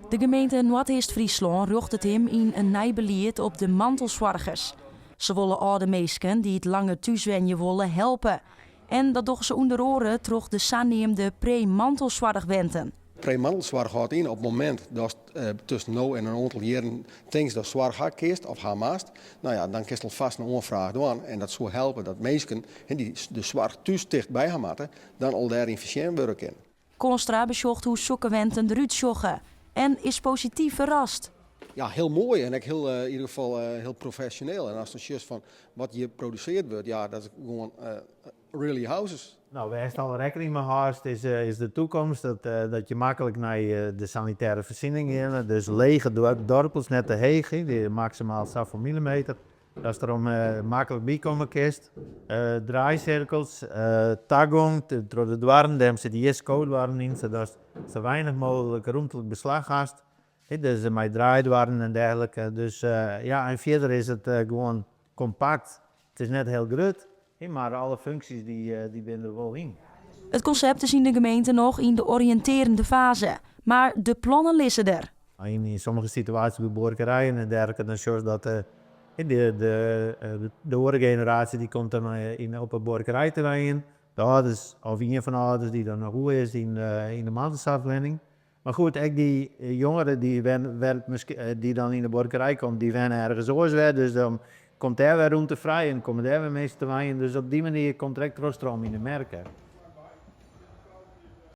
De gemeente Noord-East-Friesland rocht het hem in een nieuw beleid op de mantelzorgers. Ze willen oude mensen die het lange thuiswenje willen helpen. En dat doen ze onder oren terug de aannemende pre-mantelzorgwenten. Pre-mantelzorg houdt in op het moment dat tussen nu en een aantal jaren things dat zorg haar kiest of haar maast. Nou ja, dan kiest al vast een aanvraag doen en dat zou helpen dat mensen die de zorg thuis dicht bij haar matten, dan al daar efficiënt werken. Constra bezocht hoe zulke wenten eruit joggen en is positief verrast. Ja, heel mooi en ook heel, in ieder geval heel professioneel. En als het just van wat je produceert wordt, ja, dat is gewoon really houses. Nou, waar je al rekening mee houdt, is de toekomst dat je makkelijk naar de sanitaire voorziening gaat. Dus lege dorpels, net te heeg, die maximaal 7 millimeter. Dat is erom makkelijk bijkomen kist. Draaicirkels, tagong, door de dwarren, daar zit die eerst codewarren in, zodat zo weinig mogelijk ruimtelijk beslag heeft. Dus met draaidwarren en dergelijke. Dus ja, en verder is het gewoon compact. Het is net heel groot. Maar alle functies die binnen er wel in. Het concept is in de gemeente nog in de oriënterende fase, maar de plannen liggen er. In sommige situaties bij boerderijen en dergelijke, dan zoals dat de oude generatie die komt dan op een boerderijterrein. De ouders, of een van de ouders die dan nog goed is in de mantelzorgverlening. Maar goed, ook die jongeren die dan in de boerderij komen, die werden ergens oors weer. Dus dan komt daar weer ruimte vrij en komen daar weer mensen te waaien. Dus op die manier komt er echt roodstroom in de merken.